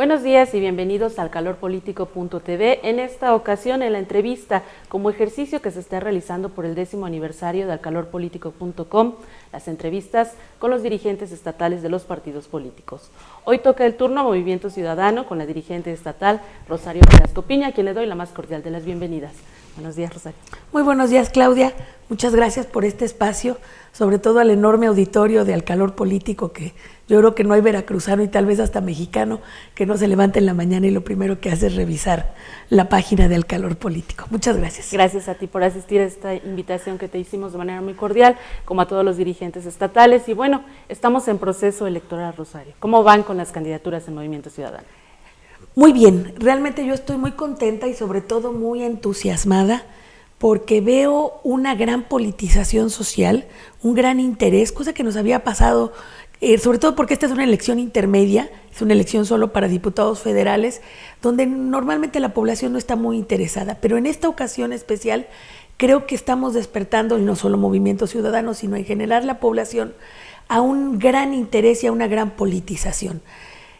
Buenos días y bienvenidos al calorpolitico.tv. En esta ocasión, en la entrevista, como ejercicio que se está realizando por el 10º aniversario de calorpolitico.com, las entrevistas con los dirigentes estatales de los partidos políticos. Hoy toca el turno a Movimiento Ciudadano con la dirigente estatal Rosario Velasco Piña, a quien le doy la más cordial de las bienvenidas. Buenos días, Rosario. Muy buenos días, Claudia. Muchas gracias por este espacio, sobre todo al enorme auditorio de Al Calor Político, que yo creo que no hay veracruzano y tal vez hasta mexicano que no se levante en la mañana y lo primero que hace es revisar la página de Al Calor Político. Muchas gracias. Gracias a ti por asistir a esta invitación que te hicimos de manera muy cordial, como a todos los dirigentes estatales. Y bueno, estamos en proceso electoral, Rosario. ¿Cómo van con las candidaturas en Movimiento Ciudadano? Muy bien, realmente yo estoy muy contenta y sobre todo muy entusiasmada porque veo una gran politización social, un gran interés, cosa que nos había pasado, sobre todo porque esta es una elección intermedia, es una elección solo para diputados federales, donde normalmente la población no está muy interesada, pero en esta ocasión especial creo que estamos despertando, y no solo Movimiento Ciudadano, sino en general la población, a un gran interés y a una gran politización.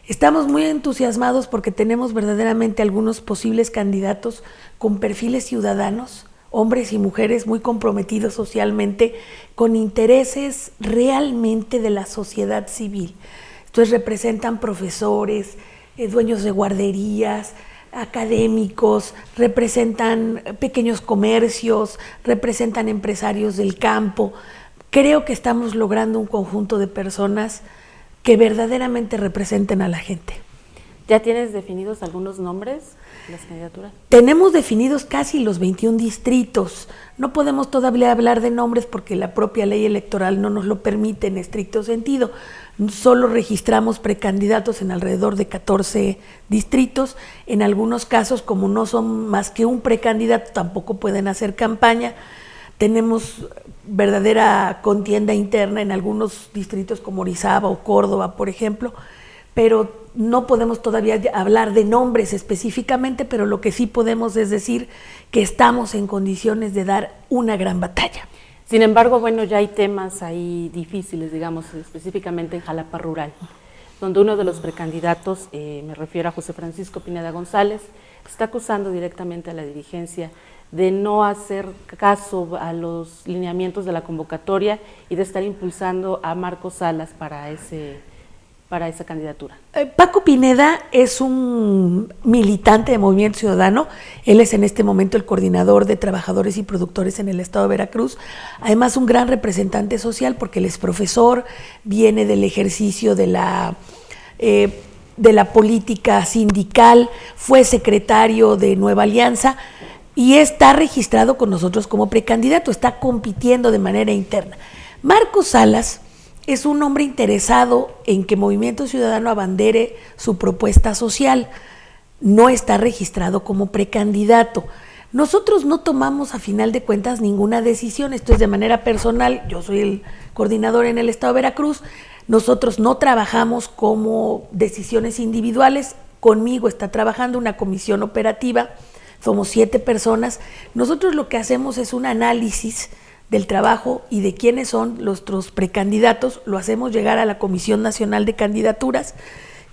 Estamos muy entusiasmados porque tenemos verdaderamente algunos posibles candidatos con perfiles ciudadanos, hombres y mujeres muy comprometidos socialmente, con intereses realmente de la sociedad civil. Entonces representan profesores, dueños de guarderías, académicos, representan pequeños comercios, representan empresarios del campo. Creo que estamos logrando un conjunto de personas que verdaderamente representen a la gente. ¿Ya tienes definidos algunos nombres de las candidaturas? Tenemos definidos casi los 21 distritos. No podemos todavía hablar de nombres porque la propia ley electoral no nos lo permite en estricto sentido. Solo registramos precandidatos en alrededor de 14 distritos. En algunos casos, como no son más que un precandidato, tampoco pueden hacer campaña. Tenemos verdadera contienda interna en algunos distritos como Orizaba o Córdoba, por ejemplo, pero no podemos todavía hablar de nombres específicamente, pero lo que sí podemos es decir que estamos en condiciones de dar una gran batalla. Sin embargo, bueno, ya hay temas ahí difíciles, digamos, específicamente en Jalapa Rural, donde uno de los precandidatos, me refiero a José Francisco Pineda González, está acusando directamente a la dirigencia de no hacer caso a los lineamientos de la convocatoria y de estar impulsando a Marcos Salas para esa candidatura. Paco Pineda es un militante de Movimiento Ciudadano. Él es en este momento el coordinador de trabajadores y productores en el estado de Veracruz, además un gran representante social porque él es profesor, viene del ejercicio de la política sindical, fue secretario de Nueva Alianza y está registrado con nosotros como precandidato, está compitiendo de manera interna. Marcos Salas es un hombre interesado en que Movimiento Ciudadano abandere su propuesta social, no está registrado como precandidato. Nosotros no tomamos a final de cuentas ninguna decisión, esto es de manera personal, yo soy el coordinador en el estado de Veracruz, nosotros no trabajamos como decisiones individuales, conmigo está trabajando una comisión operativa, somos 7 personas, nosotros lo que hacemos es un análisis del trabajo y de quiénes son nuestros precandidatos, lo hacemos llegar a la Comisión Nacional de Candidaturas,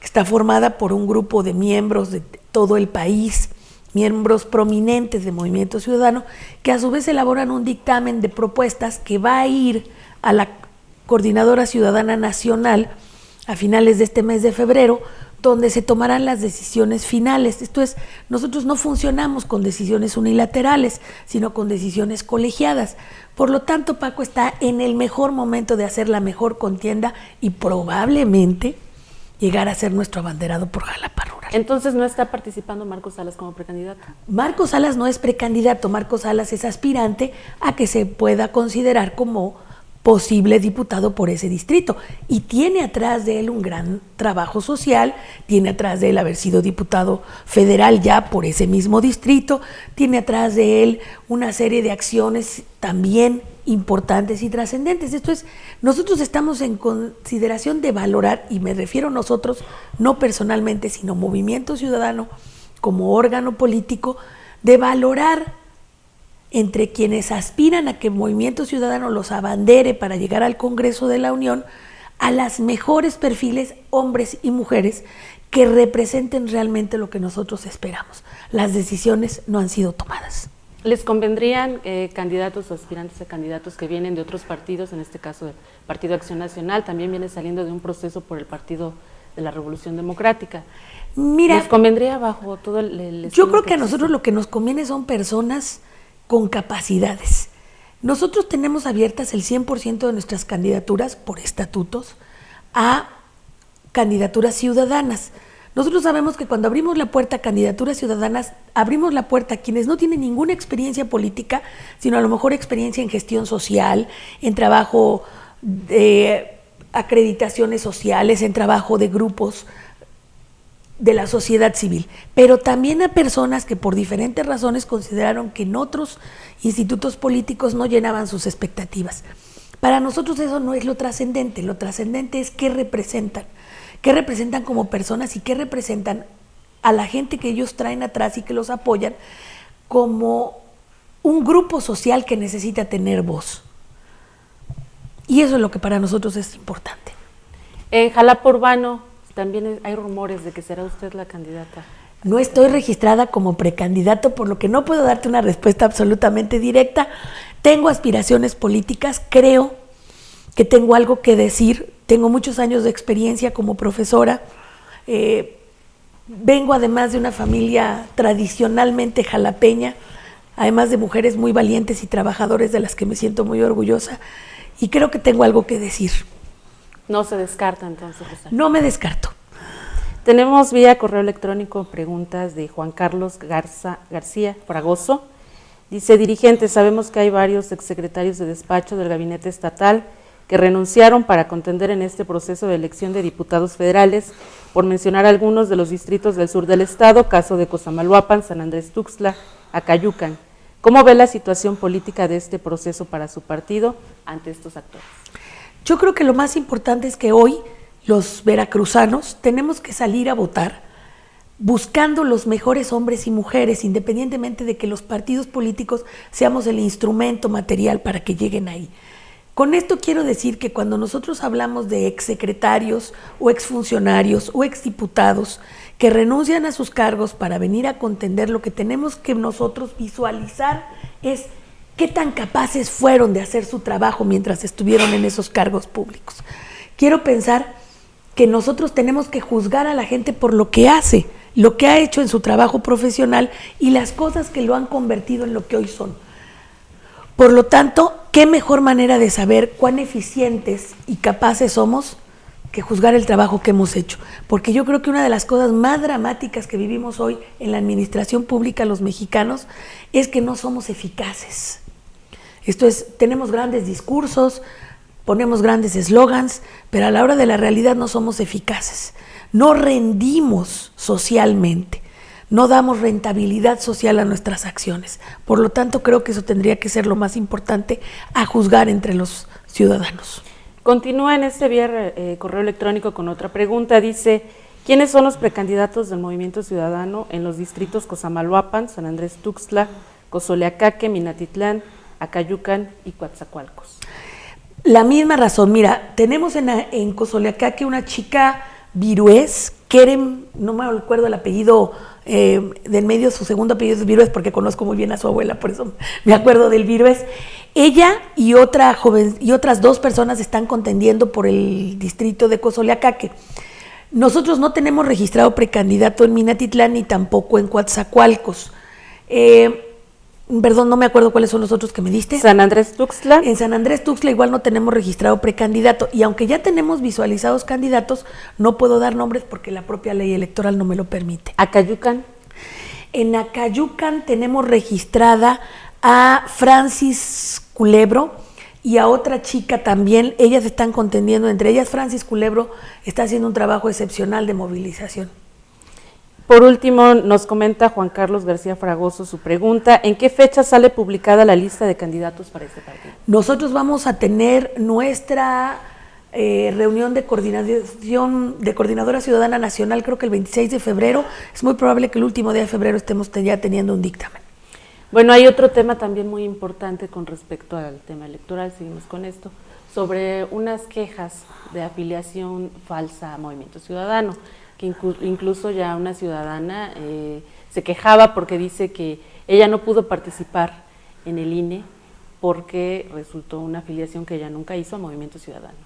que está formada por un grupo de miembros de todo el país, miembros prominentes de Movimiento Ciudadano, que a su vez elaboran un dictamen de propuestas que va a ir a la Coordinadora Ciudadana Nacional a finales de este mes de febrero, donde se tomarán las decisiones finales. Esto es, nosotros no funcionamos con decisiones unilaterales, sino con decisiones colegiadas. Por lo tanto, Paco está en el mejor momento de hacer la mejor contienda y probablemente llegar a ser nuestro abanderado por Jalapa Rural. Entonces, ¿no está participando Marcos Salas como precandidato? Marcos Salas no es precandidato, Marcos Salas es aspirante a que se pueda considerar como posible diputado por ese distrito y tiene atrás de él un gran trabajo social, tiene atrás de él haber sido diputado federal ya por ese mismo distrito, tiene atrás de él una serie de acciones también importantes y trascendentes. Esto es, nosotros estamos en consideración de valorar, y me refiero a nosotros, no personalmente, sino Movimiento Ciudadano como órgano político, de valorar entre quienes aspiran a que Movimiento Ciudadano los abandere para llegar al Congreso de la Unión, a las mejores perfiles, hombres y mujeres, que representen realmente lo que nosotros esperamos. Las decisiones no han sido tomadas. ¿Les convendrían candidatos o aspirantes a candidatos que vienen de otros partidos, en este caso el Partido Acción Nacional, también viene saliendo de un proceso por el Partido de la Revolución Democrática? Mira, ¿les convendría bajo todo el yo creo que a nosotros lo que nos conviene son personas con capacidades. Nosotros tenemos abiertas el 100% de nuestras candidaturas por estatutos a candidaturas ciudadanas. Nosotros sabemos que cuando abrimos la puerta a candidaturas ciudadanas, abrimos la puerta a quienes no tienen ninguna experiencia política, sino a lo mejor experiencia en gestión social, en trabajo de acreditaciones sociales, en trabajo de grupos de la sociedad civil, pero también a personas que por diferentes razones consideraron que en otros institutos políticos no llenaban sus expectativas. Para nosotros eso no es lo trascendente es qué representan como personas y qué representan a la gente que ellos traen atrás y que los apoyan como un grupo social que necesita tener voz. Y eso es lo que para nosotros es importante. En Jalapa Urbano también hay rumores de que será usted la candidata. No estoy registrada como precandidato, por lo que no puedo darte una respuesta absolutamente directa. Tengo aspiraciones políticas, creo que tengo algo que decir, tengo muchos años de experiencia como profesora, vengo además de una familia tradicionalmente jalapeña, además de mujeres muy valientes y trabajadores de las que me siento muy orgullosa, y creo que tengo algo que decir. No se descarta entonces. No me descarto. Tenemos vía correo electrónico preguntas de Juan Carlos García Fragoso. Dice: dirigentes, sabemos que hay varios exsecretarios de despacho del gabinete estatal que renunciaron para contender en este proceso de elección de diputados federales, por mencionar algunos de los distritos del sur del estado, caso de Cosamaloapan, San Andrés Tuxtla, Acayucan. ¿Cómo ve la situación política de este proceso para su partido ante estos actores? Yo creo que lo más importante es que hoy los veracruzanos tenemos que salir a votar buscando los mejores hombres y mujeres, independientemente de que los partidos políticos seamos el instrumento material para que lleguen ahí. Con esto quiero decir que cuando nosotros hablamos de exsecretarios o exfuncionarios o exdiputados que renuncian a sus cargos para venir a contender, lo que tenemos que nosotros visualizar es qué tan capaces fueron de hacer su trabajo mientras estuvieron en esos cargos públicos. Quiero pensar que nosotros tenemos que juzgar a la gente por lo que hace, lo que ha hecho en su trabajo profesional y las cosas que lo han convertido en lo que hoy son. Por lo tanto, ¿qué mejor manera de saber cuán eficientes y capaces somos que juzgar el trabajo que hemos hecho? Porque yo creo que una de las cosas más dramáticas que vivimos hoy en la administración pública los mexicanos es que no somos eficaces. Esto es, tenemos grandes discursos, ponemos grandes eslogans, pero a la hora de la realidad no somos eficaces. No rendimos socialmente. No damos rentabilidad social a nuestras acciones. Por lo tanto, creo que eso tendría que ser lo más importante a juzgar entre los ciudadanos. Continúa en este correo electrónico con otra pregunta. Dice: ¿quiénes son los precandidatos del Movimiento Ciudadano en los distritos Cosamaloapan, San Andrés Tuxtla, Cozoleacaque, Minatitlán, Acayucan y Coatzacoalcos? La misma razón. Mira, tenemos en Cozoleacaque una chica Virués, Kerem, no me acuerdo el apellido del medio, su segundo apellido es Virués porque conozco muy bien a su abuela, por eso me acuerdo del Virués. Ella y otra joven y otras dos personas están contendiendo por el distrito de Cozoleacaque. Nosotros no tenemos registrado precandidato en Minatitlán ni tampoco en Coatzacoalcos. Perdón, no me acuerdo cuáles son los otros que me diste. San Andrés Tuxtla. En San Andrés Tuxtla igual no tenemos registrado precandidato, y aunque ya tenemos visualizados candidatos, no puedo dar nombres porque la propia ley electoral no me lo permite. Acayucan. En Acayucan tenemos registrada a Francis Culebro y a otra chica también. Ellas están contendiendo, entre ellas Francis Culebro está haciendo un trabajo excepcional de movilización. Por último, nos comenta Juan Carlos García Fragoso su pregunta: ¿en qué fecha sale publicada la lista de candidatos para este partido? Nosotros vamos a tener nuestra reunión de coordinadora ciudadana nacional, creo que el 26 de febrero. Es muy probable que el último día de febrero estemos ya teniendo un dictamen. Bueno, hay otro tema también muy importante con respecto al tema electoral, seguimos con esto, sobre unas quejas de afiliación falsa a Movimiento Ciudadano. que incluso ya una ciudadana se quejaba porque dice que ella no pudo participar en el INE porque resultó una afiliación que ella nunca hizo a Movimiento Ciudadano.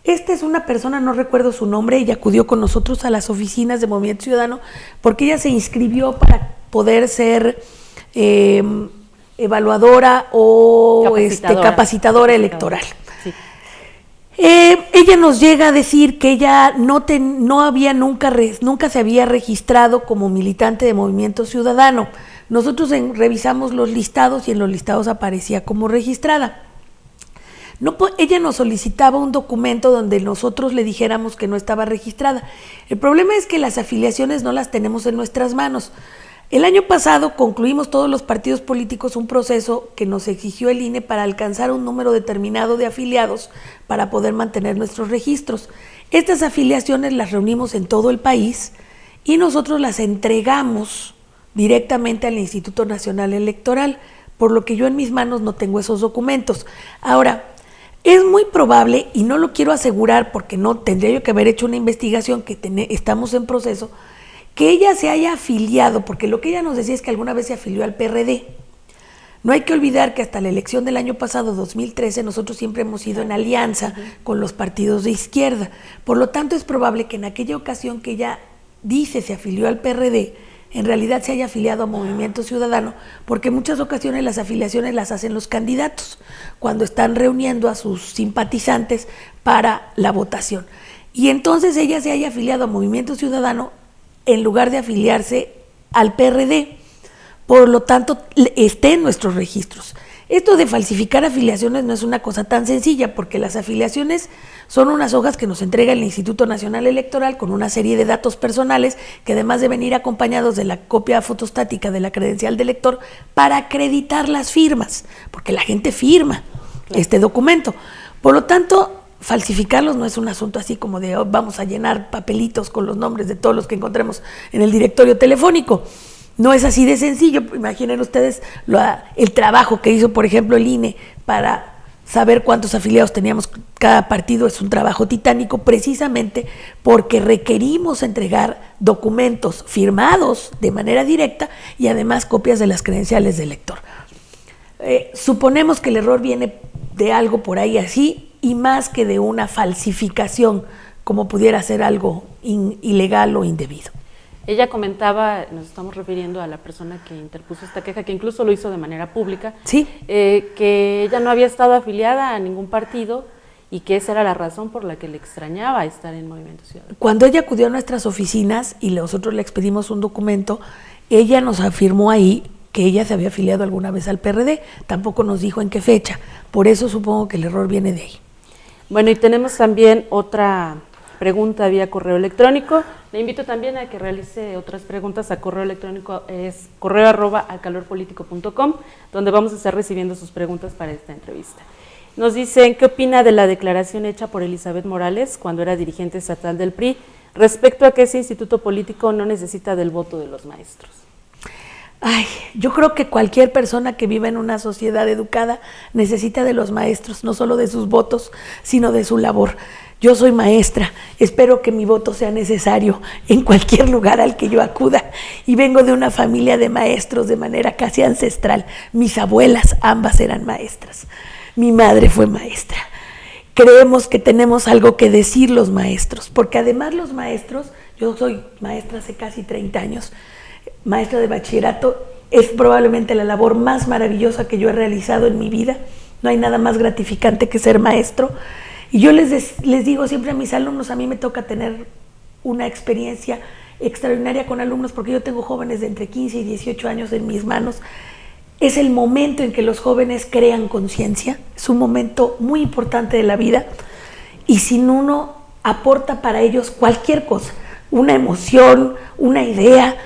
Esta es una persona, no recuerdo su nombre, ella acudió con nosotros a las oficinas de Movimiento Ciudadano porque ella se inscribió para poder ser evaluadora o capacitadora electoral. Sí. Ella nos llega a decir que ella nunca se había registrado como militante de Movimiento Ciudadano. Nosotros revisamos los listados y en los listados aparecía como registrada. Ella nos solicitaba un documento donde nosotros le dijéramos que no estaba registrada. El problema es que las afiliaciones no las tenemos en nuestras manos. El año pasado concluimos todos los partidos políticos un proceso que nos exigió el INE para alcanzar un número determinado de afiliados para poder mantener nuestros registros. Estas afiliaciones las reunimos en todo el país y nosotros las entregamos directamente al Instituto Nacional Electoral, por lo que yo en mis manos no tengo esos documentos. Ahora, es muy probable, y no lo quiero asegurar porque no tendría yo que haber hecho una investigación que estamos en proceso, que ella se haya afiliado, porque lo que ella nos decía es que alguna vez se afilió al PRD. No hay que olvidar que hasta la elección del año pasado, 2013, nosotros siempre hemos ido en alianza con los partidos de izquierda. Por lo tanto, es probable que en aquella ocasión que ella dice se afilió al PRD, en realidad se haya afiliado a Movimiento Ciudadano, porque en muchas ocasiones las afiliaciones las hacen los candidatos cuando están reuniendo a sus simpatizantes para la votación. Y entonces ella se haya afiliado a Movimiento Ciudadano en lugar de afiliarse al PRD. Por lo tanto, esté en nuestros registros. Esto de falsificar afiliaciones no es una cosa tan sencilla, porque las afiliaciones son unas hojas que nos entrega el Instituto Nacional Electoral con una serie de datos personales que además deben ir acompañados de la copia fotostática de la credencial del elector para acreditar las firmas, porque la gente firma este documento. Por lo tanto, falsificarlos no es un asunto así como de vamos a llenar papelitos con los nombres de todos los que encontremos en el directorio telefónico. No es así de sencillo. Imaginen ustedes el trabajo que hizo, por ejemplo, el INE para saber cuántos afiliados teníamos cada partido. Es un trabajo titánico, precisamente porque requerimos entregar documentos firmados de manera directa y además copias de las credenciales del elector. Suponemos que el error viene de algo por ahí así y más que de una falsificación, como pudiera ser algo ilegal o indebido. Ella comentaba, nos estamos refiriendo a la persona que interpuso esta queja, que incluso lo hizo de manera pública, ¿sí? Que ella no había estado afiliada a ningún partido y que esa era la razón por la que le extrañaba estar en Movimiento Ciudadano. Cuando ella acudió a nuestras oficinas y nosotros le expedimos un documento, ella nos afirmó ahí que ella se había afiliado alguna vez al PRD, tampoco nos dijo en qué fecha, por eso supongo que el error viene de ahí. Bueno, y tenemos también otra pregunta vía correo electrónico. Le invito también a que realice otras preguntas a correo electrónico, es correo@alcalorpolitico.com, donde vamos a estar recibiendo sus preguntas para esta entrevista. Nos dicen, ¿qué opina de la declaración hecha por Elizabeth Morales cuando era dirigente estatal del PRI respecto a que ese instituto político no necesita del voto de los maestros? Ay, yo creo que cualquier persona que vive en una sociedad educada necesita de los maestros, no solo de sus votos, sino de su labor. Yo soy maestra, espero que mi voto sea necesario en cualquier lugar al que yo acuda y vengo de una familia de maestros de manera casi ancestral. Mis abuelas ambas eran maestras, mi madre fue maestra. Creemos que tenemos algo que decir los maestros, porque además los maestros, yo soy maestra hace casi 30 años, maestra de bachillerato, es probablemente la labor más maravillosa que yo he realizado en mi vida. No hay nada más gratificante que ser maestro. Y yo les digo siempre a mis alumnos, a mí me toca tener una experiencia extraordinaria con alumnos porque yo tengo jóvenes de entre 15 y 18 años en mis manos. Es el momento en que los jóvenes crean conciencia, es un momento muy importante de la vida y si uno aporta para ellos cualquier cosa, una emoción, una idea,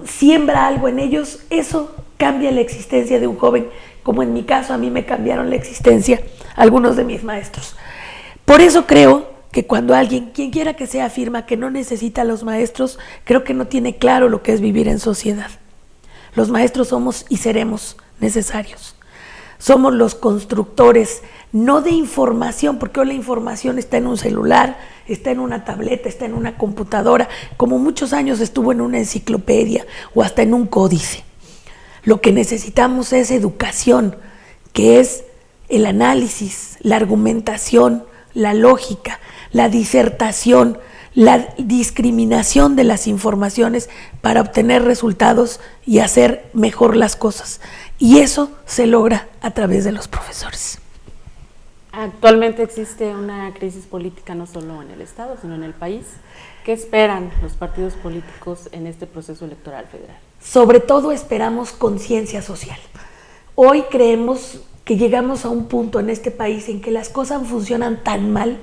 siembra algo en ellos, eso cambia la existencia de un joven, como en mi caso a mí me cambiaron la existencia algunos de mis maestros. Por eso creo que cuando alguien, quien quiera que sea, afirma que no necesita a los maestros, creo que no tiene claro lo que es vivir en sociedad. Los maestros somos y seremos necesarios. somos los constructores, no de información, porque hoy la información está en un celular, está en una tableta, está en una computadora, como muchos años estuvo en una enciclopedia o hasta en un códice. Lo que necesitamos es educación, que es el análisis, la argumentación, la lógica, la disertación, la discriminación de las informaciones para obtener resultados y hacer mejor las cosas. Y eso se logra a través de los profesores. Actualmente existe una crisis política no solo en el Estado, sino en el país. ¿Qué esperan los partidos políticos en este proceso electoral federal? Sobre todo esperamos conciencia social. Hoy creemos que llegamos a un punto en este país en que las cosas funcionan tan mal,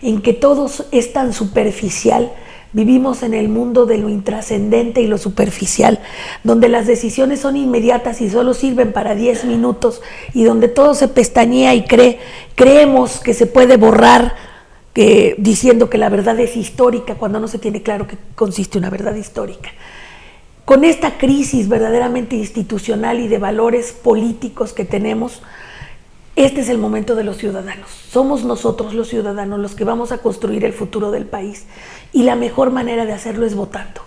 en que todo es tan superficial. Vivimos en el mundo de lo intrascendente y lo superficial, donde las decisiones son inmediatas y solo sirven para 10 minutos y donde todo se pestañea y creemos que se puede borrar diciendo que la verdad es histórica cuando no se tiene claro qué consiste una verdad histórica. Con esta crisis verdaderamente institucional y de valores políticos que tenemos, este es el momento de los ciudadanos. Somos nosotros los ciudadanos los que vamos a construir el futuro del país y la mejor manera de hacerlo es votando.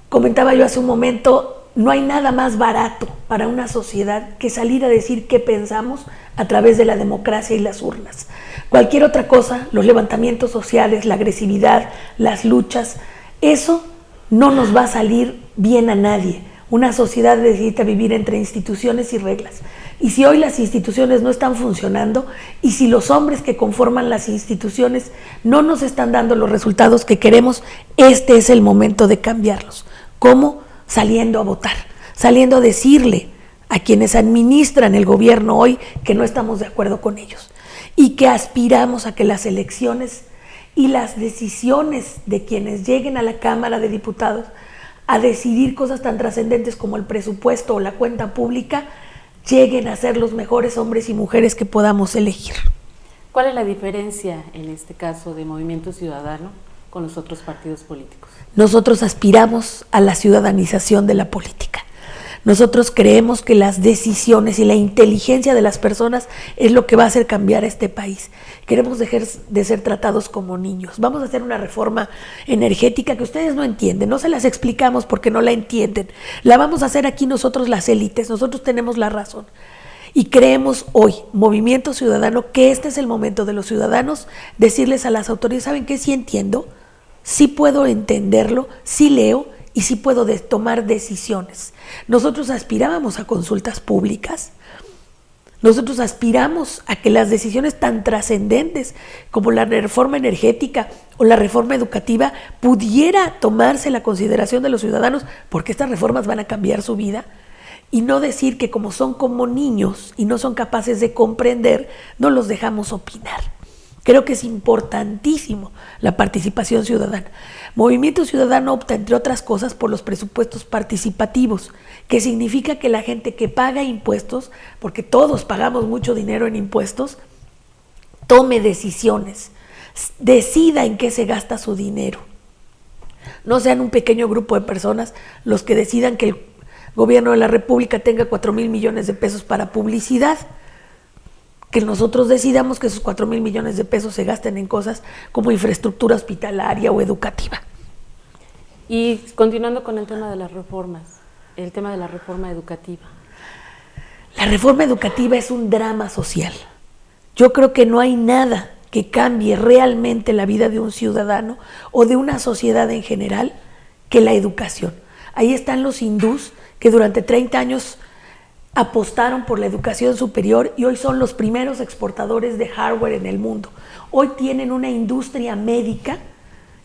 Comentaba yo hace un momento, no hay nada más barato para una sociedad que salir a decir qué pensamos a través de la democracia y las urnas. Cualquier otra cosa, los levantamientos sociales, la agresividad, las luchas, eso no nos va a salir bien a nadie. Una sociedad necesita vivir entre instituciones y reglas. Y si hoy las instituciones no están funcionando y si los hombres que conforman las instituciones no nos están dando los resultados que queremos, este es el momento de cambiarlos. ¿Cómo? Saliendo a votar, saliendo a decirle a quienes administran el gobierno hoy que no estamos de acuerdo con ellos y que aspiramos a que las elecciones y las decisiones de quienes lleguen a la Cámara de Diputados a decidir cosas tan trascendentes como el presupuesto o la cuenta pública lleguen a ser los mejores hombres y mujeres que podamos elegir. ¿Cuál es la diferencia en este caso de Movimiento Ciudadano con los otros partidos políticos? Nosotros aspiramos a la ciudadanización de la política. Nosotros creemos que las decisiones y la inteligencia de las personas es lo que va a hacer cambiar a este país. Queremos dejar de ser tratados como niños. Vamos a hacer una reforma energética que ustedes no entienden, no se las explicamos porque no la entienden. La vamos a hacer aquí nosotros las élites, nosotros tenemos la razón. Y creemos hoy, Movimiento Ciudadano, que este es el momento de los ciudadanos decirles a las autoridades, ¿saben qué? Sí entiendo, sí puedo entenderlo, sí leo, y sí puedo tomar decisiones. Nosotros aspirábamos a consultas públicas, nosotros aspiramos a que las decisiones tan trascendentes como la reforma energética o la reforma educativa pudiera tomarse la consideración de los ciudadanos porque estas reformas van a cambiar su vida y no decir que como son como niños y no son capaces de comprender, no los dejamos opinar. Creo que es importantísimo la participación ciudadana. Movimiento Ciudadano opta, entre otras cosas, por los presupuestos participativos, que significa que la gente que paga impuestos, porque todos pagamos mucho dinero en impuestos, tome decisiones, decida en qué se gasta su dinero. No sean un pequeño grupo de personas los que decidan que el gobierno de la República tenga 4,000 millones de pesos para publicidad, que nosotros decidamos que esos 4,000 millones de pesos se gasten en cosas como infraestructura hospitalaria o educativa. Y continuando con el tema de las reformas, el tema de la reforma educativa. La reforma educativa es un drama social. Yo creo que no hay nada que cambie realmente la vida de un ciudadano o de una sociedad en general que la educación. Ahí están los hindús que durante 30 años apostaron por la educación superior y hoy son los primeros exportadores de hardware en el mundo. Hoy tienen una industria médica,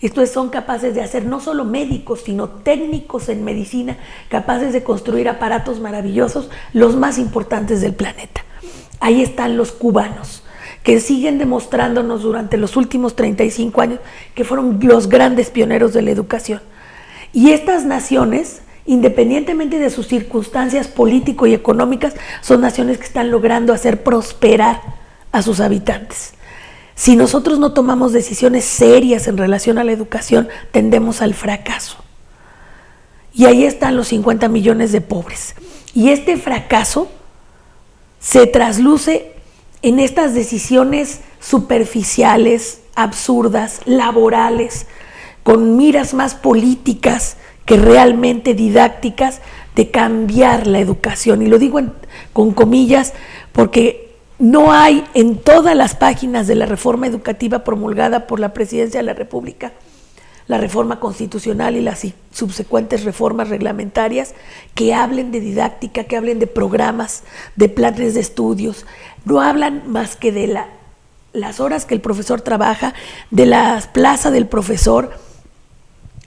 esto es, son capaces de hacer no solo médicos, sino técnicos en medicina, capaces de construir aparatos maravillosos, los más importantes del planeta. Ahí están los cubanos, que siguen demostrándonos durante los últimos 35 años que fueron los grandes pioneros de la educación. Y estas naciones, independientemente de sus circunstancias político y económicas, son naciones que están logrando hacer prosperar a sus habitantes. Si nosotros no tomamos decisiones serias en relación a la educación, tendemos al fracaso. Y ahí están los 50 millones de pobres. Y este fracaso se trasluce en estas decisiones superficiales, absurdas, laborales, con miras más políticas que realmente didácticas, de cambiar la educación. Y lo digo con comillas porque no hay en todas las páginas de la reforma educativa promulgada por la Presidencia de la República, la reforma constitucional y las subsecuentes reformas reglamentarias, que hablen de didáctica, que hablen de programas, de planes de estudios. No hablan más que de las horas que el profesor trabaja, de la plaza del profesor,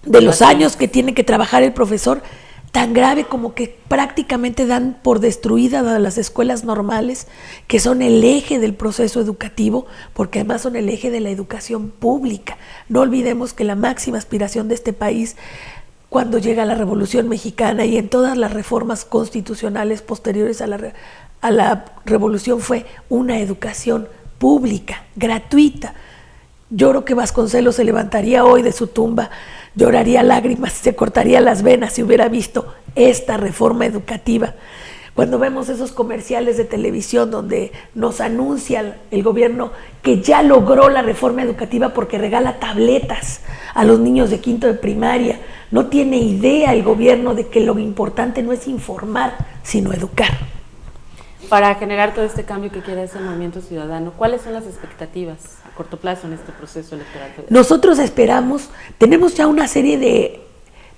de los años que tiene que trabajar el profesor, tan grave como que prácticamente dan por destruidas a las escuelas normales, que son el eje del proceso educativo, porque además son el eje de la educación pública. No olvidemos que la máxima aspiración de este país, cuando llega la Revolución Mexicana y en todas las reformas constitucionales posteriores a la Revolución, fue una educación pública, gratuita. Yo creo que Vasconcelos se levantaría hoy de su tumba, lloraría lágrimas, se cortaría las venas si hubiera visto esta reforma educativa. Cuando vemos esos comerciales de televisión donde nos anuncia el gobierno que ya logró la reforma educativa porque regala tabletas a los niños de quinto de primaria, no tiene idea el gobierno de que lo importante no es informar, sino educar. Para generar todo este cambio que quiere ese movimiento ciudadano, ¿cuáles son las expectativas a corto plazo en este proceso electoral federal? Nosotros esperamos, tenemos ya una serie de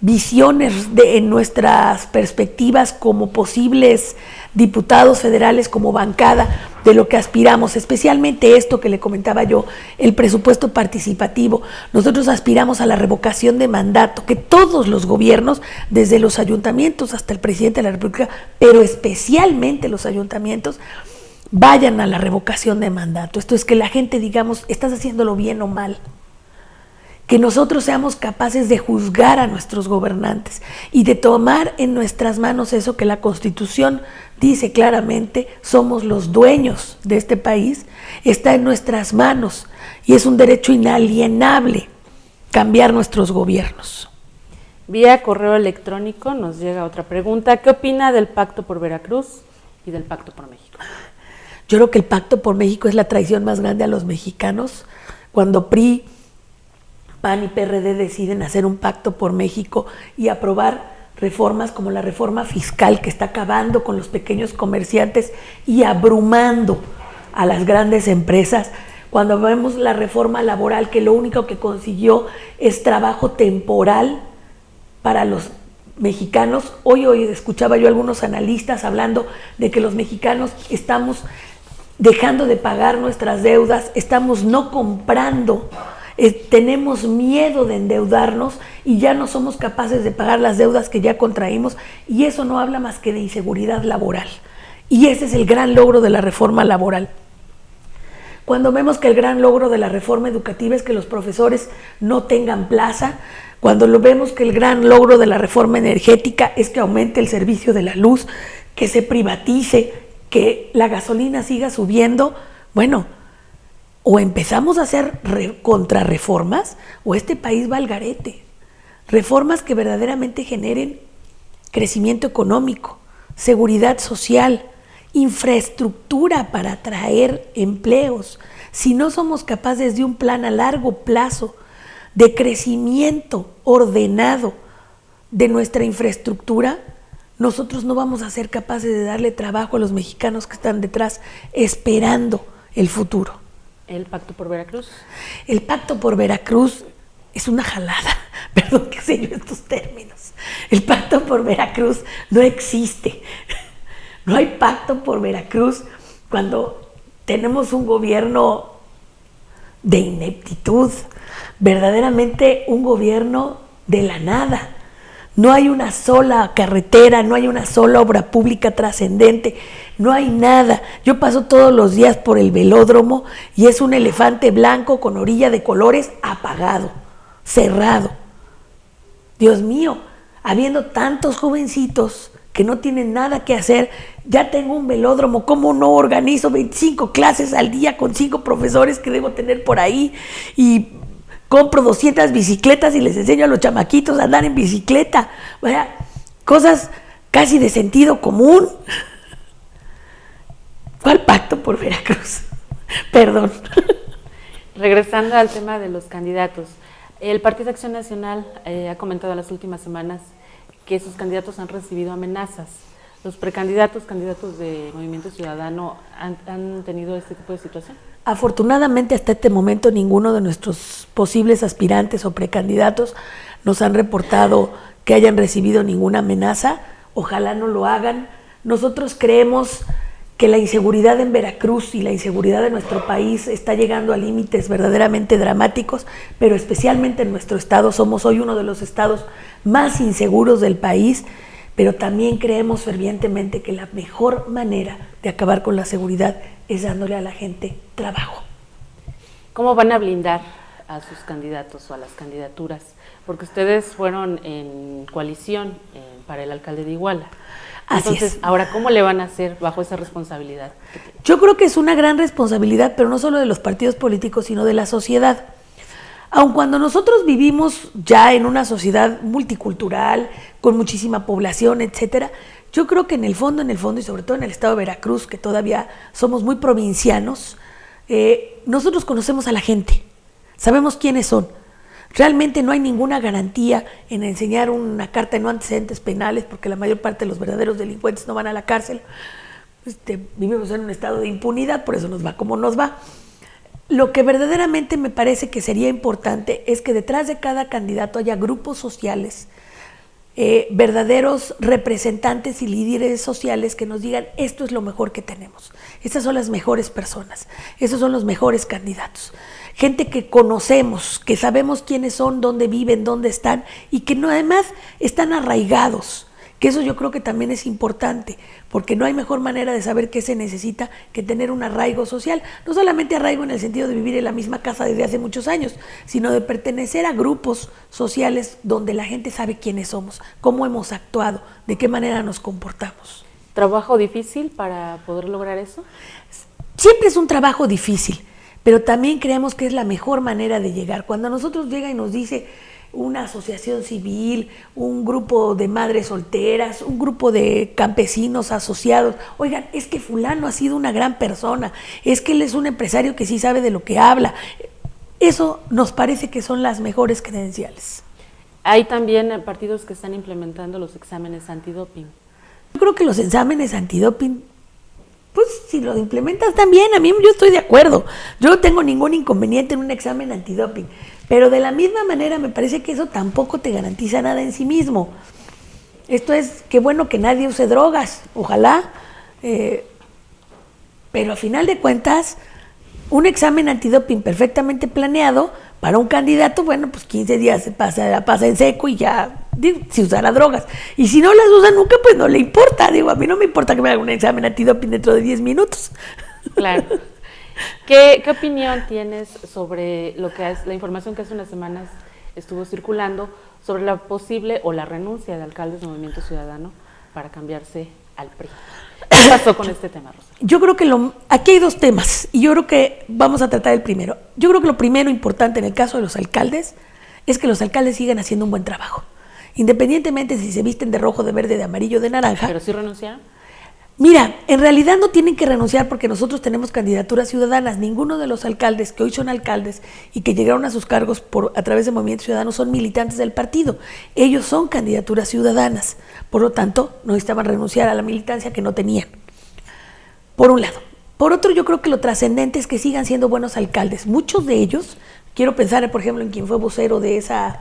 visiones en nuestras perspectivas como posibles diputados federales, como bancada, de lo que aspiramos, especialmente esto que le comentaba yo, el presupuesto participativo. Nosotros aspiramos a la revocación de mandato, que todos los gobiernos, desde los ayuntamientos hasta el presidente de la República, pero especialmente los ayuntamientos, vayan a la revocación de mandato. Esto es que la gente, digamos, estás haciéndolo bien o mal. Que nosotros seamos capaces de juzgar a nuestros gobernantes y de tomar en nuestras manos eso que la Constitución dice claramente: somos los dueños de este país, está en nuestras manos y es un derecho inalienable cambiar nuestros gobiernos. Vía correo electrónico nos llega otra pregunta. ¿Qué opina del Pacto por Veracruz y del Pacto por México? Yo creo que el Pacto por México es la traición más grande a los mexicanos. Cuando PRI, PAN y PRD deciden hacer un pacto por México y aprobar reformas como la reforma fiscal, que está acabando con los pequeños comerciantes y abrumando a las grandes empresas, cuando vemos la reforma laboral, que lo único que consiguió es trabajo temporal para los mexicanos. Hoy escuchaba yo a algunos analistas hablando de que los mexicanos estamos dejando de pagar nuestras deudas, estamos no comprando. Tenemos miedo de endeudarnos y ya no somos capaces de pagar las deudas que ya contraímos, y eso no habla más que de inseguridad laboral, y ese es el gran logro de la reforma laboral. Cuando vemos que el gran logro de la reforma educativa es que los profesores no tengan plaza, cuando lo vemos que el gran logro de la reforma energética es que aumente el servicio de la luz, que se privatice, que la gasolina siga subiendo, bueno, o empezamos a hacer contrarreformas o este país va al garete. Reformas que verdaderamente generen crecimiento económico, seguridad social, infraestructura para atraer empleos. Si no somos capaces de un plan a largo plazo de crecimiento ordenado de nuestra infraestructura, nosotros no vamos a ser capaces de darle trabajo a los mexicanos que están detrás esperando el futuro. ¿El Pacto por Veracruz? El Pacto por Veracruz es una jalada, perdón que sé yo estos términos. El Pacto por Veracruz no existe. No hay Pacto por Veracruz cuando tenemos un gobierno de ineptitud, verdaderamente un gobierno de la nada. No hay una sola carretera, no hay una sola obra pública trascendente, no hay nada. Yo paso todos los días por el velódromo y es un elefante blanco con orilla de colores apagado, cerrado. Dios mío, habiendo tantos jovencitos que no tienen nada que hacer, ya tengo un velódromo, ¿cómo no organizo 25 clases al día con 5 profesores que debo tener por ahí? Y compro 200 bicicletas y les enseño a los chamaquitos a andar en bicicleta. Vaya, cosas casi de sentido común. ¿Cuál pacto por Veracruz? Perdón. Regresando al tema de los candidatos, el Partido Acción Nacional ha comentado en las últimas semanas que sus candidatos han recibido amenazas. ¿Los precandidatos, candidatos de Movimiento Ciudadano han tenido este tipo de situación? Afortunadamente, hasta este momento, ninguno de nuestros posibles aspirantes o precandidatos nos han reportado que hayan recibido ninguna amenaza. Ojalá no lo hagan. Nosotros creemos que la inseguridad en Veracruz y la inseguridad de nuestro país está llegando a límites verdaderamente dramáticos, pero especialmente en nuestro estado. Somos hoy uno de los estados más inseguros del país, pero también creemos fervientemente que la mejor manera de acabar con la seguridad es dándole a la gente trabajo. ¿Cómo van a blindar a sus candidatos o a las candidaturas? Porque ustedes fueron en coalición para el alcalde de Iguala. Entonces, ahora, ¿cómo le van a hacer bajo esa responsabilidad? Yo creo que es una gran responsabilidad, pero no solo de los partidos políticos, sino de la sociedad. Aun cuando nosotros vivimos ya en una sociedad multicultural, con muchísima población, etcétera, yo creo que en el fondo, y sobre todo en el estado de Veracruz, que todavía somos muy provincianos, nosotros conocemos a la gente, sabemos quiénes son. Realmente no hay ninguna garantía en enseñar una carta de no antecedentes penales, porque la mayor parte de los verdaderos delincuentes no van a la cárcel. Vivimos en un estado de impunidad, por eso nos va como nos va. Lo que verdaderamente me parece que sería importante es que detrás de cada candidato haya grupos sociales, verdaderos representantes y líderes sociales que nos digan: esto es lo mejor que tenemos, estas son las mejores personas, estos son los mejores candidatos. Gente que conocemos, que sabemos quiénes son, dónde viven, dónde están, y que no, además están arraigados, que eso yo creo que también es importante, porque no hay mejor manera de saber qué se necesita que tener un arraigo social, no solamente arraigo en el sentido de vivir en la misma casa desde hace muchos años, sino de pertenecer a grupos sociales donde la gente sabe quiénes somos, cómo hemos actuado, de qué manera nos comportamos. ¿Trabajo difícil para poder lograr eso? Siempre es un trabajo difícil, pero también creemos que es la mejor manera de llegar. Cuando a nosotros llega y nos dice una asociación civil, un grupo de madres solteras, un grupo de campesinos asociados: oigan, es que fulano ha sido una gran persona, es que él es un empresario que sí sabe de lo que habla. Eso nos parece que son las mejores credenciales. Hay también partidos que están implementando los exámenes antidoping. Yo creo que los exámenes antidoping, pues si lo implementas también, yo estoy de acuerdo. Yo no tengo ningún inconveniente en un examen antidoping, pero de la misma manera me parece que eso tampoco te garantiza nada en sí mismo. Esto es, qué bueno que nadie use drogas, ojalá, pero a final de cuentas, un examen antidoping perfectamente planeado para un candidato, bueno, pues 15 días se pasa en seco y ya, si usara drogas. Y si no las usa nunca, pues no le importa. A mí no me importa que me haga un examen antidoping dentro de 10 minutos. Claro. ¿Qué opinión tienes sobre lo que es la información que hace unas semanas estuvo circulando sobre la posible o la renuncia de alcaldes de Movimiento Ciudadano para cambiarse al PRI? ¿Qué pasó con este tema, Rosa? Yo creo que aquí hay dos temas y yo creo que vamos a tratar el primero. Yo creo que lo primero importante en el caso de los alcaldes es que los alcaldes sigan haciendo un buen trabajo, independientemente si se visten de rojo, de verde, de amarillo, de naranja. ¿Pero sí renunciaron? Mira, en realidad no tienen que renunciar porque nosotros tenemos candidaturas ciudadanas. Ninguno de los alcaldes que hoy son alcaldes y que llegaron a sus cargos a través de Movimiento Ciudadano son militantes del partido. Ellos son candidaturas ciudadanas. Por lo tanto, no necesitaban renunciar a la militancia que no tenían. Por un lado. Por otro, yo creo que lo trascendente es que sigan siendo buenos alcaldes. Muchos de ellos, quiero pensar, por ejemplo, en quien fue vocero de esa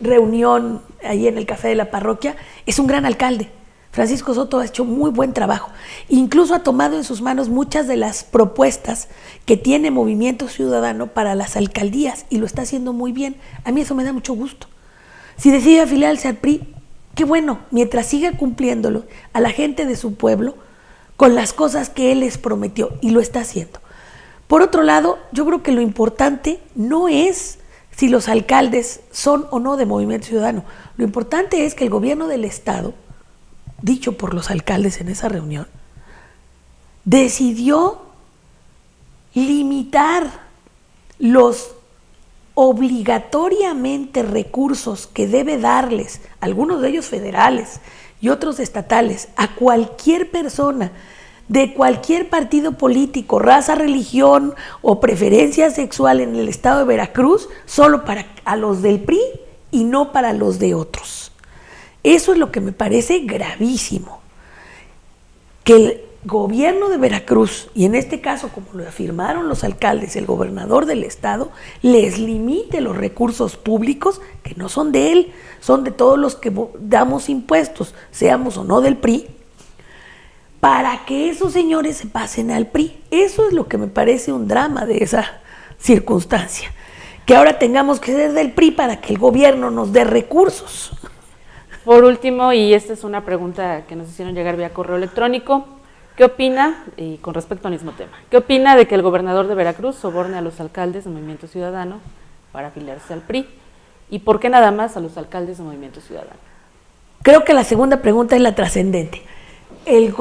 reunión ahí en el café de la parroquia, es un gran alcalde. Francisco Soto ha hecho muy buen trabajo, incluso ha tomado en sus manos muchas de las propuestas que tiene Movimiento Ciudadano para las alcaldías y lo está haciendo muy bien. A mí eso me da mucho gusto. Si decide afiliarse al PRI, qué bueno, mientras siga cumpliéndolo a la gente de su pueblo con las cosas que él les prometió, y lo está haciendo. Por otro lado, yo creo que lo importante no es si los alcaldes son o no de Movimiento Ciudadano. Lo importante es que el gobierno del Estado, dicho por los alcaldes en esa reunión, decidió limitar los obligatoriamente recursos que debe darles, algunos de ellos federales y otros estatales, a cualquier persona de cualquier partido político, raza, religión o preferencia sexual en el estado de Veracruz, solo para a los del PRI y no para los de otros. Eso es lo que me parece gravísimo. Que el gobierno de Veracruz, y en este caso, como lo afirmaron los alcaldes, el gobernador del estado, les limite los recursos públicos, que no son de él, son de todos los que damos impuestos, seamos o no del PRI, para que esos señores se pasen al PRI. Eso es lo que me parece un drama de esa circunstancia. Que ahora tengamos que ser del PRI para que el gobierno nos dé recursos. Por último, y esta es una pregunta que nos hicieron llegar vía correo electrónico, ¿qué opina, y con respecto al mismo tema, qué opina de que el gobernador de Veracruz soborne a los alcaldes de Movimiento Ciudadano para afiliarse al PRI? ¿Y por qué nada más a los alcaldes de Movimiento Ciudadano? Creo que la segunda pregunta es la trascendente. El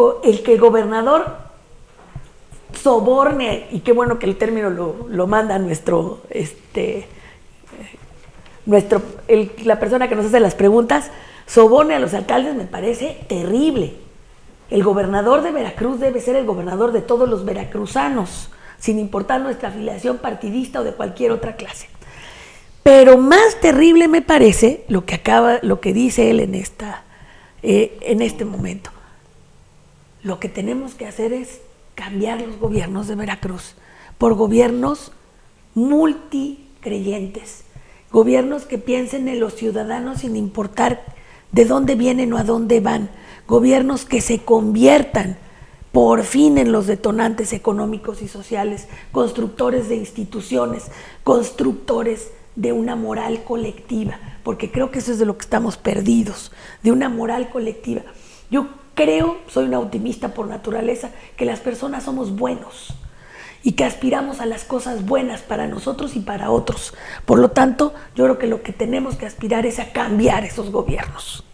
que el gobernador soborne, y qué bueno que el término lo manda la persona que nos hace las preguntas, soborne a los alcaldes, me parece terrible. El gobernador de Veracruz debe ser el gobernador de todos los veracruzanos, sin importar nuestra afiliación partidista o de cualquier otra clase. Pero más terrible me parece lo que dice él en este momento. Lo que tenemos que hacer es cambiar los gobiernos de Veracruz por gobiernos multicreyentes, gobiernos que piensen en los ciudadanos sin importar de dónde vienen o a dónde van, gobiernos que se conviertan por fin en los detonantes económicos y sociales, constructores de instituciones, constructores de una moral colectiva, porque creo que eso es de lo que estamos perdidos, de una moral colectiva. Yo creo, soy una optimista por naturaleza, que las personas somos buenos y que aspiramos a las cosas buenas para nosotros y para otros. Por lo tanto, yo creo que lo que tenemos que aspirar es a cambiar esos gobiernos.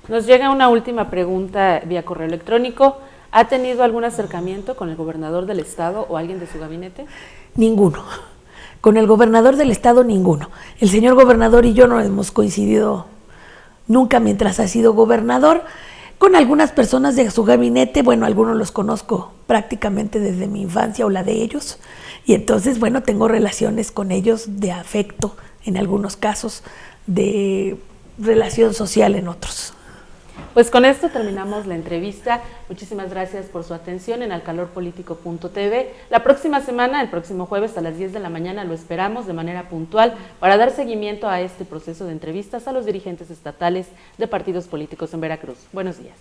Nos llega una última pregunta vía correo electrónico. ¿Ha tenido algún acercamiento con el gobernador del estado o alguien de su gabinete? Ninguno. Con el gobernador del estado, ninguno. El señor gobernador y yo no hemos coincidido nunca mientras ha sido gobernador. Con algunas personas de su gabinete, bueno, algunos los conozco prácticamente desde mi infancia o la de ellos, y entonces, bueno, tengo relaciones con ellos de afecto en algunos casos, de relación social en otros. Pues con esto terminamos la entrevista. Muchísimas gracias por su atención en alcalorpolitico.tv. La próxima semana, el próximo jueves a las 10 de la mañana, lo esperamos de manera puntual para dar seguimiento a este proceso de entrevistas a los dirigentes estatales de partidos políticos en Veracruz. Buenos días.